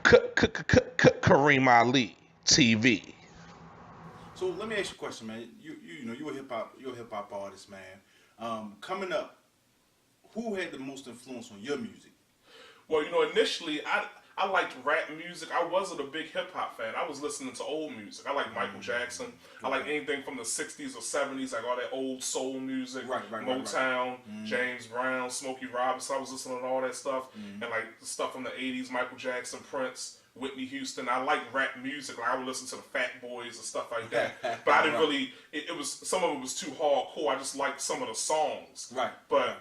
Kareem Ali TV. So let me ask you a question, man. You know you're a hip hop artist, man. Coming up, who had the most influence on your music? Well, initially I liked rap music. I wasn't a big hip hop fan. I was listening to old music. I like Michael Jackson. I like anything from the 60s or 70s, like all that old soul music, Motown, James Brown, Smokey Robinson. I was listening to all that stuff, and like the stuff from the 80s, Michael Jackson, Prince, Whitney Houston. I like rap music. Like I would listen to the Fat Boys and stuff like that. But I didn't really. It was some of it was too hardcore. I just liked some of the songs. But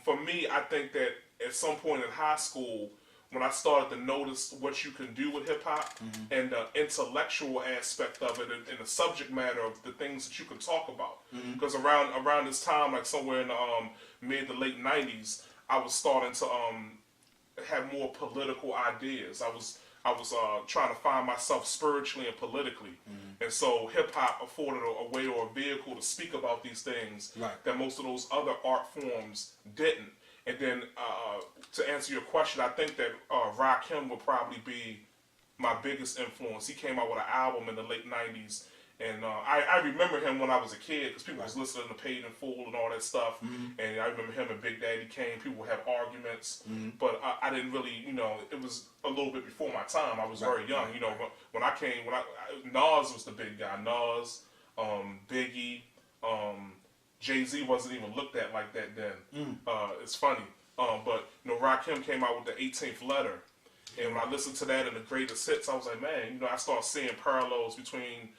for me, I think that at some point in high school, when I started to notice what you can do with hip hop and the intellectual aspect of it and the subject matter of the things that you can talk about, because around this time, like somewhere in the mid to late '90s, I was starting to have more political ideas. I was trying to find myself spiritually and politically, and so hip hop afforded a way or a vehicle to speak about these things that most of those other art forms didn't. And then to answer your question, I think that Rakim would probably be my biggest influence. He came out with an album in the late '90s, and I remember him when I was a kid because people was listening to Paid in Full and all that stuff. And I remember him and Big Daddy Kane. People would have arguments, but I didn't really, it was a little bit before my time. I was very young. When I came, Nas was the big guy. Nas, Biggie. Jay-Z wasn't even looked at like that then. It's funny. But Rakim came out with the 18th letter. And when I listened to that and the greatest hits, I was like, man, I started seeing parallels between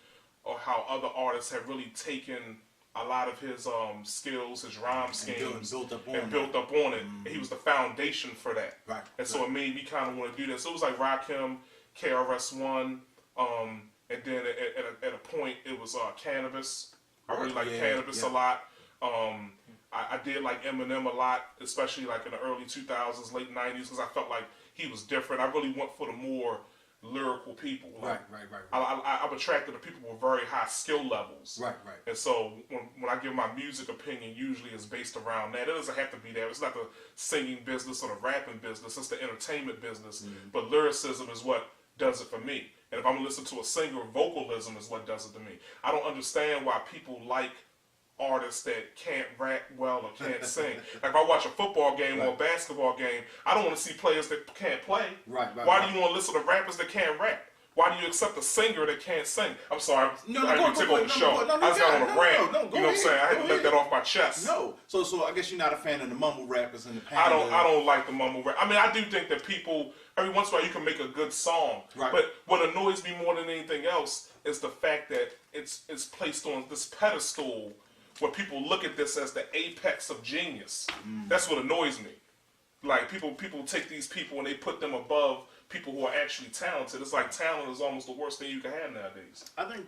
how other artists have really taken a lot of his skills, his rhyme schemes, and built up on it. And he was the foundation for that. And so it made me kind of want to do this. So it was like Rakim, KRS-One, and then at a point it was Cannabis. I really like Cannabis a lot. I did like Eminem a lot, especially like in the early 2000s, late 90s, because I felt like he was different. I really went for the more lyrical people. Like, I'm attracted to people with very high skill levels. And so when I give my music opinion, usually it's based around that. It doesn't have to be that. It's not the singing business or the rapping business. It's the entertainment business. But lyricism is what does it for me. And if I'm going to listen to a singer, vocalism is what does it to me. I don't understand why people like artists that can't rap well or can't sing. Like if I watch a football game or a basketball game, I don't want to see players that can't play. Why do you want to listen to rappers that can't rap? Why do you accept a singer that can't sing? I'm sorry, I didn't take over the show. I just got on a rant. You know what I'm saying? I had to let that off my chest. So I guess you're not a fan of the mumble rappers and the I don't like the mumble rap. I mean, I do think that people, every once in a while you can make a good song. But what annoys me more than anything else is the fact that it's placed on this pedestal where people look at this as the apex of genius. That's what annoys me. Like people take these people and they put them above people who are actually talented. It's like talent is almost the worst thing you can have nowadays. I think